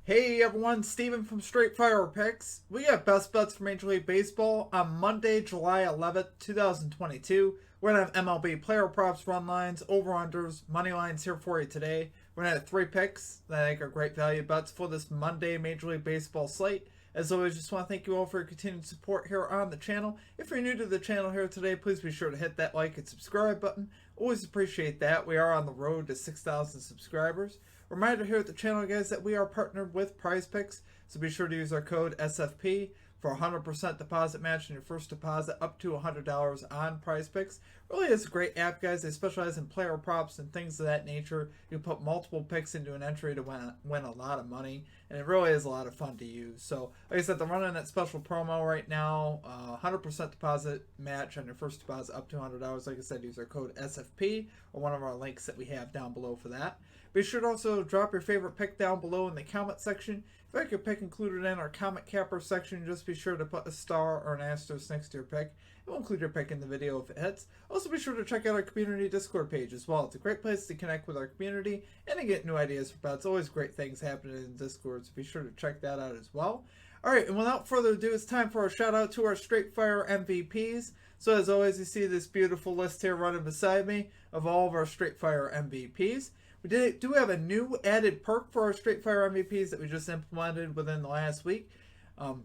Hey everyone, Steven from Straight Fire Picks. We got best bets for Major League Baseball on Monday, July 11th, 2022. We're going to have MLB player props, run lines, over-unders, money lines here for you today. We're going to have 3 picks that I think are great value bets for this Monday Major League Baseball slate. As always, just want to thank you all for your continued support here on the channel. If you're new to the channel here today, please be sure to hit that like and subscribe button. Always appreciate that. We are on the road to 6,000 subscribers. Reminder here at the channel, guys, that we are partnered with Prize Picks, so be sure to use our code SFP for a 100% deposit match on your first deposit up to $100 on Prize Picks. Really is a great app, guys. They specialize in player props and things of that nature. You put multiple picks into an entry to win a lot of money, and it really is a lot of fun to use. So, like I said, they're running that special promo right now, 100% deposit match on your first deposit up to $100. Like I said, use our code SFP or one of our links that we have down below for that. Be sure to also drop your favorite pick down below in the comment section. If you like your pick included in our comment capper section, just be sure to put a star or an asterisk next to your pick. It will include your pick in the video if it hits. Also be sure to check out our community Discord page as well. It's a great place to connect with our community and to get new ideas for bets. Always great things happening in Discord, so be sure to check that out as well. Alright, and without further ado, it's time for a shout out to our Straight Fire MVPs. So as always, you see this beautiful list here running beside me of all of our Straight Fire MVPs. We do have a new added perk for our Straight Fire MVPs that we just implemented within the last week. For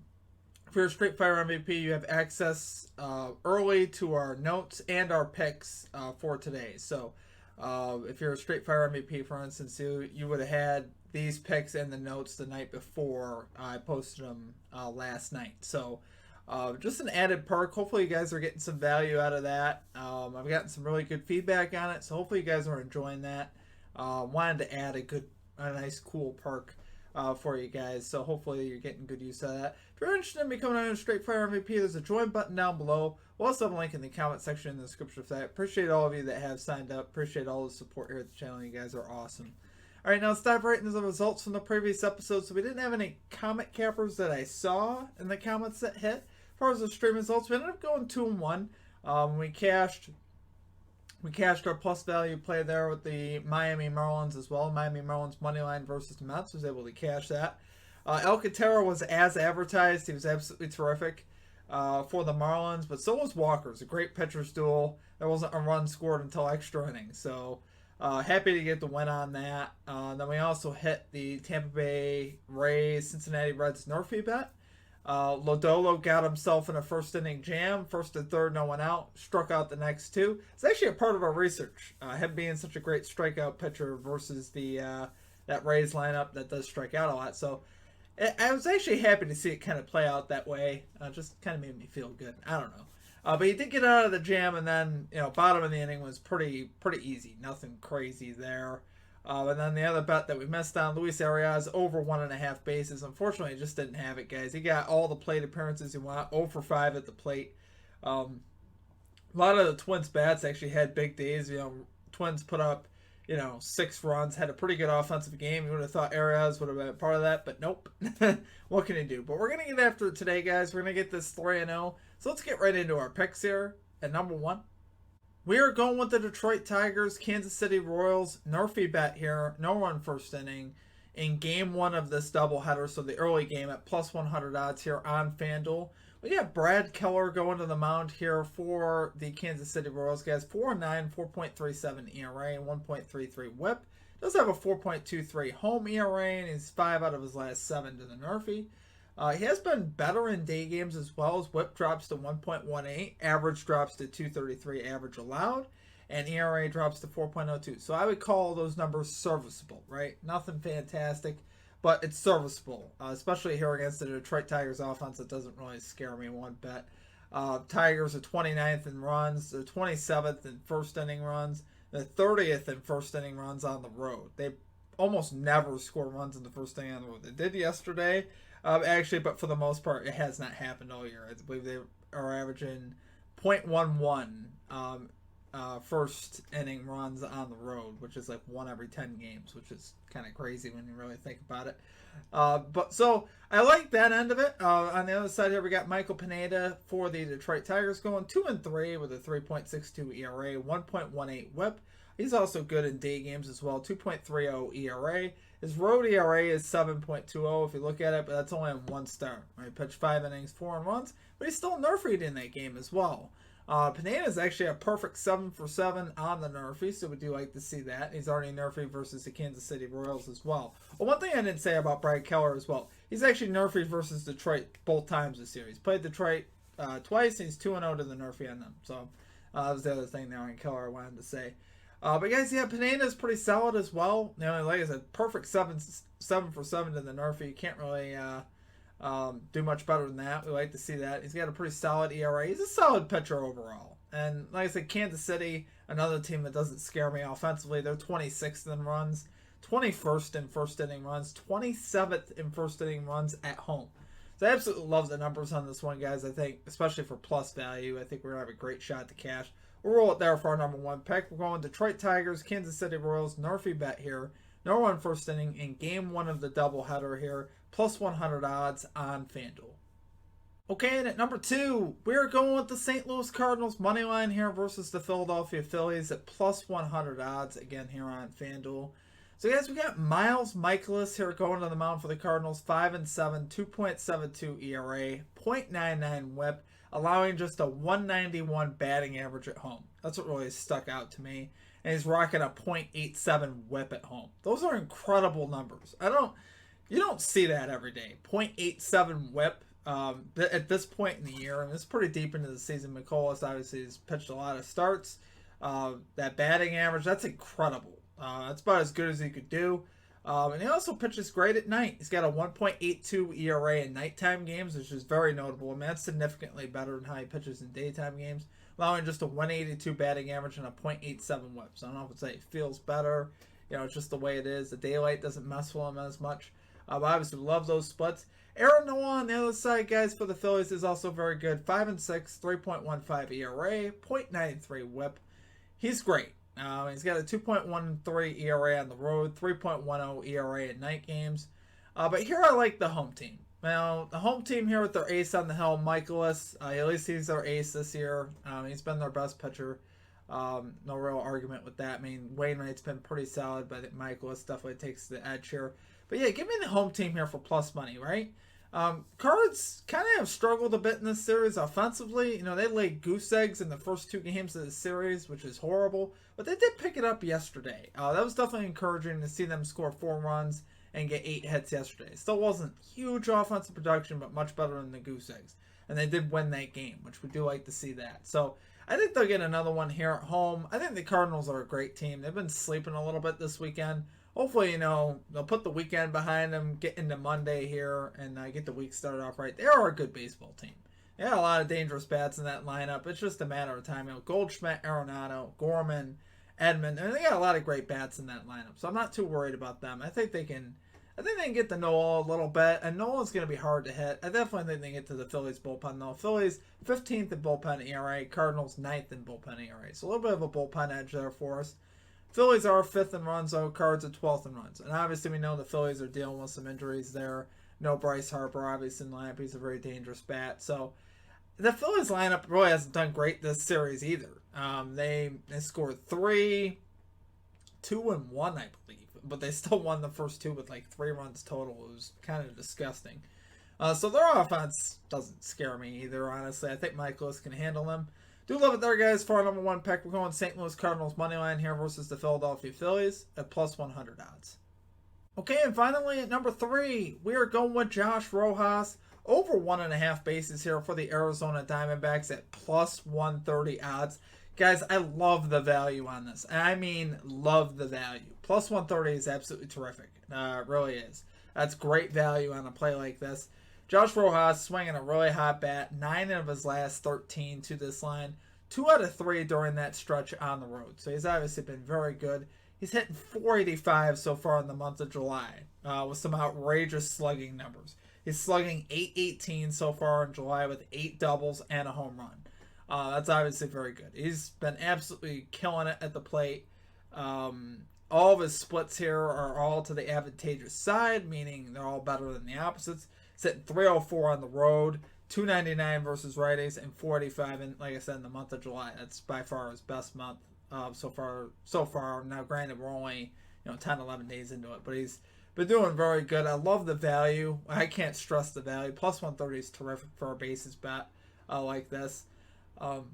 your Straight Fire MVP, you have access early to our notes and our picks for today. So if you're a Straight Fire MVP, for instance, you would have had these picks and the notes the night before I posted them last night. So just an added perk. Hopefully you guys are getting some value out of that. I've gotten some really good feedback on it, so hopefully you guys are enjoying that. Wanted to add a nice cool perk for you guys, so hopefully you're getting good use of that. If you're interested in becoming a Straight Fire MVP, there's a join button down below. We'll also have a link in the comment section in the description for that. Appreciate all of you that have signed up. Appreciate all the support here at the channel. You guys are awesome. Alright, now let's dive right into the results from the previous episode. So we didn't have any comment cappers that I saw in the comments that hit. As far as the stream results, we ended up going 2-1. We cashed our plus value play there with the Miami Marlins as well. Miami Marlins money line versus the Mets, was able to cash that. Alcantara was as advertised. He was absolutely terrific for the Marlins, but so was Walker. It was a great pitcher's duel. There wasn't a run scored until extra innings, so happy to get the win on that. Then we also hit the Tampa Bay Rays Cincinnati Reds NRFI bet. Lodolo got himself in a first inning jam, first and third, no one out, struck out the next 2. It's actually a part of our research, him being such a great strikeout pitcher versus the that Rays lineup that does strike out a lot. So I was actually happy to see it kind of play out that way. Just kind of made me feel good. I don't know. But he did get out of the jam, and then bottom of the inning was pretty easy. Nothing crazy there. And then the other bet that we missed on, Luis Arias over 1.5 bases. Unfortunately, he just didn't have it, guys. He got all the plate appearances he wanted, 0 for 5 at the plate. A lot of the Twins bats actually had big days. Twins put up, 6 runs, had a pretty good offensive game. You would have thought Arias would have been a part of that, but nope. What can he do? But we're going to get after it today, guys. We're going to get this 3-0. So let's get right into our picks here. At number 1. We are going with the Detroit Tigers, Kansas City Royals, NRFI bet here, no run first inning, in game 1 of this doubleheader, so the early game at plus 100 odds here on FanDuel. We got Brad Keller going to the mound here for the Kansas City Royals, guys. 4.9, 4.37 ERA, and 1.33 WHIP. Does have a 4.23 home ERA, and he's 5 out of his last 7 to the NRFI. He has been better in day games as well. As WHIP drops to 1.18, average drops to 2.33 average allowed, and ERA drops to 4.02. So I would call those numbers serviceable, right? Nothing fantastic, but it's serviceable, especially here against the Detroit Tigers offense. It doesn't really scare me one bit. Tigers are 29th in runs. They're 27th in first inning runs. They're 30th in first inning runs on the road. They almost never score runs in the first inning on the road. They did yesterday. Actually, but for the most part, it has not happened all year. I believe they are averaging 0.11 first inning runs on the road, which is like 1 every 10 games, which is kind of crazy when you really think about it. But so I like that end of it. On the other side here, we got Michael Pineda for the Detroit Tigers going 2-3 with a 3.62 ERA, 1.18 WHIP. He's also good in day games as well, 2.30 ERA. His road ERA is 7.20 if you look at it, but that's only in one start. Right? He pitched 5 innings, 4 runs, but he's still NRFI'd in that game as well. Pineda is actually a perfect 7 for 7 on the NRFI, so we do like to see that. He's already NRFI versus the Kansas City Royals as well. Well, one thing I didn't say about Brad Keller as well, he's actually NRFI versus Detroit both times this series. Played Detroit twice, and he's 2-0 to the NRFI on them. So that was the other thing there on Keller I wanted to say. But guys, yeah, Pineda is pretty solid as well. You know, like I said, perfect 7 for 7 to the NRFI. You can't really do much better than that. We like to see that. He's got a pretty solid ERA. He's a solid pitcher overall. And like I said, Kansas City, another team that doesn't scare me offensively. They're 26th in runs, 21st in first inning runs, 27th in first inning runs at home. So I absolutely love the numbers on this one, guys. I think, especially for plus value, I think we're going to have a great shot to cash. We'll roll it there for our number 1 pick. We're going Detroit Tigers, Kansas City Royals, NRFI bet here. No run first inning in game 1 of the doubleheader here. Plus 100 odds on FanDuel. Okay, and at number 2, we're going with the St. Louis Cardinals money line here versus the Philadelphia Phillies at plus 100 odds again here on FanDuel. So guys, we got Miles Michaelis here going to the mound for the Cardinals, 5-7, 2.72 ERA, 0.99 WHIP, allowing just a 191 batting average at home. That's what really stuck out to me. And he's rocking a 0.87 WHIP at home. Those are incredible numbers. You don't see that every day. 0.87 WHIP at this point in the year, and it's pretty deep into the season. McCullough obviously has pitched a lot of starts. That batting average, that's incredible. That's about as good as he could do. And he also pitches great at night. He's got a 1.82 ERA in nighttime games, which is very notable. I mean, that's significantly better than how he pitches in daytime games, allowing just a 182 batting average and a 0.87 WHIP. So I don't know if it's like it feels better. You know, it's just the way it is. The daylight doesn't mess with him as much. But obviously, love those splits. Aaron Noah on the other side, guys, for the Phillies is also very good. 5-6, 3.15 ERA, 0.93 WHIP. He's great. He's got a 2.13 ERA on the road, 3.10 ERA at night games. But here I like the home team. Now, the home team here with their ace on the hill, Michaelis. At least he's their ace this year. He's been their best pitcher. No real argument with that. I mean, Wainwright's been pretty solid, but I think Michaelis definitely takes the edge here. But yeah, give me the home team here for plus money, right? Cards kind of have struggled a bit in this series offensively. You know, they laid goose eggs in the first 2 games of the series, which is horrible. But they did pick it up yesterday. That was definitely encouraging to see them score 4 runs and get 8 hits yesterday. Still wasn't huge offensive production, but much better than the goose eggs. And they did win that game, which we do like to see that. So I think they'll get another one here at home. I think the Cardinals are a great team. They've been sleeping a little bit this weekend. Hopefully, you know, they'll put the weekend behind them, get into Monday here, and get the week started off right. They are a good baseball team. They got a lot of dangerous bats in that lineup. It's just a matter of time. You know, Goldschmidt, Arenado, Gorman, Edman. I mean, they got a lot of great bats in that lineup, so I'm not too worried about them. I think they can get to Nola a little bit, and Nola's going to be hard to hit. I definitely think they can get to the Phillies bullpen, though. Phillies 15th in bullpen ERA, Cardinals 9th in bullpen ERA. So a little bit of a bullpen edge there for us. Phillies are 5th in runs, though. Cards are 12th in runs. And obviously we know the Phillies are dealing with some injuries there. No Bryce Harper, obviously, in the lineup. He's a very dangerous bat. So the Phillies lineup really hasn't done great this series either. They scored 3, 2, and 1, I believe. But they still won the first 2 with like 3 runs total. It was kind of disgusting. So their offense doesn't scare me either, honestly. I think Michaelis can handle them. Do love it there, guys. For our number 1 pick, we're going St. Louis Cardinals money line here versus the Philadelphia Phillies at plus 100 odds. Okay, and finally at number 3, we are going with Josh Rojas over 1.5 bases here for the Arizona Diamondbacks at plus 130 odds. Guys, I love the value on this. I mean, love the value. Plus 130 is absolutely terrific. It really is. That's great value on a play like this. Josh Rojas swinging a really hot bat, 9 of his last 13 to this line, 2 out of 3 during that stretch on the road. So he's obviously been very good. He's hitting 485 so far in the month of July with some outrageous slugging numbers. He's slugging 818 so far in July with 8 doubles and a home run. That's obviously very good. He's been absolutely killing it at the plate. All of his splits here are all to the advantageous side, meaning they're all better than the opposites. Sitting 304 on the road, 299 versus righties, and 485 in, like I said, in the month of July. That's by far his best month so far. Now, granted, we're only 10, 11 days into it, but he's Been doing very good. I love the value. I can't stress the value. Plus 130 is terrific for a basis bet like this. Um,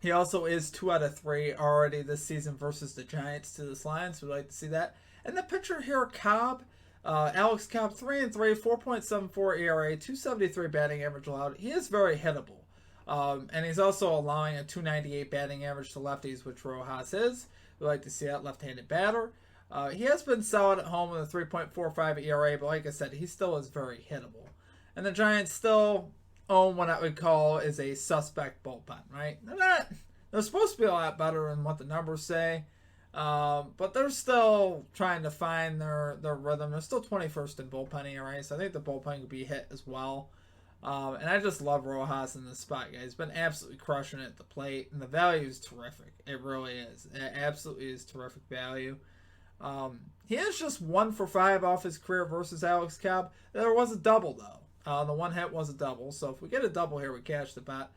he also is 2 out of 3 already this season versus the Giants to this line, so we'd like to see that. And the pitcher here, Cobb, Alex Cobb, 3-3, 4.74 ERA, 273 batting average allowed. He is very hittable. And he's also allowing a 298 batting average to lefties, which Rojas is. We like to see that left-handed batter. He has been solid at home with a 3.45 ERA, but like I said, he still is very hittable. And the Giants still own what I would call is a suspect bullpen, right? They're supposed to be a lot better than what the numbers say, but they're still trying to find their rhythm. They're still 21st in bullpen ERA, so I think the bullpen could be hit as well. And I just love Rojas in this spot, guys. He's been absolutely crushing it at the plate, and the value is terrific. It really is. It absolutely is terrific value. He is just 1 for 5 off his career versus Alex Cobb. There was a double, though. The one hit was a double, so if we get a double here, we cash the bet.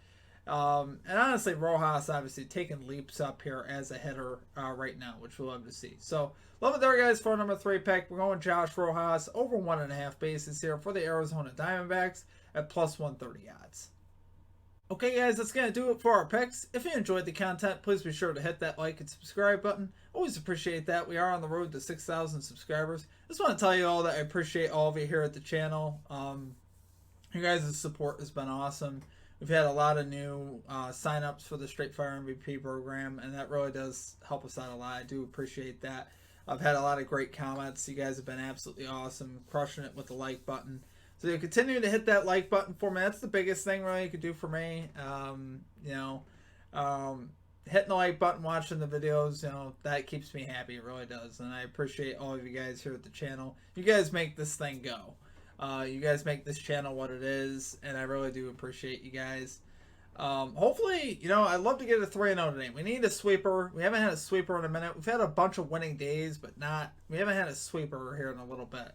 And honestly, Rojas obviously taking leaps up here as a hitter right now, which we'll love to see. So, love it there, guys, for number 3 pick. We're going Josh Rojas over 1.5 bases here for the Arizona Diamondbacks at plus 130 odds. Okay, guys, that's going to do it for our picks. If you enjoyed the content, please be sure to hit that like and subscribe button. Always appreciate that. We are on the road to 6,000 subscribers. Just want to tell you all that I appreciate all of you here at the channel. You guys' support has been awesome. We've had a lot of new sign-ups for the Straight Fire MVP program, and that really does help us out a lot. I do appreciate that. I've had a lot of great comments. You guys have been absolutely awesome, crushing it with the like button. So you continue to hit that like button for me. That's the biggest thing really you could do for me. Hitting the like button, watching the videos, that keeps me happy. It really does. And I appreciate all of you guys here at the channel. You guys make this thing go. You guys make this channel what it is, and I really do appreciate you guys. Hopefully, I'd love to get a 3-0 today. We need a sweeper. We haven't had a sweeper in a minute. We've had a bunch of winning days, but we haven't had a sweeper here in a little bit.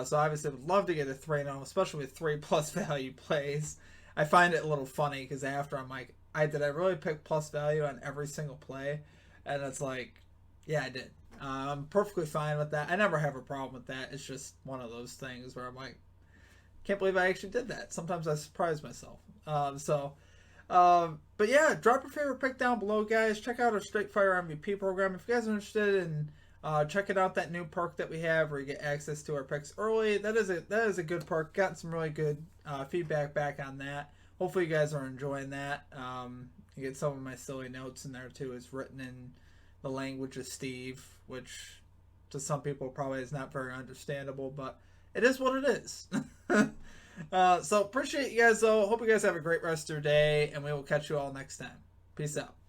So obviously, would love to get a 3-0, especially with 3+ value plays. I find it a little funny because after I'm like, did I really pick plus value on every single play? And it's like, yeah, I did. I'm perfectly fine with that. I never have a problem with that. It's just one of those things where I'm like, can't believe I actually did that. Sometimes I surprise myself. But yeah, drop your favorite pick down below, guys. Check out our Straight Fire MVP program. If you guys are interested in checking out that new perk that we have where you get access to our picks early, that is a good perk. Gotten some really good feedback back on that. Hopefully you guys are enjoying that. You get some of my silly notes in there too. It's written in the language of Steve, which to some people probably is not very understandable, but it is what it is. So appreciate you guys though. Hope you guys have a great rest of your day, and we will catch you all next time. Peace out.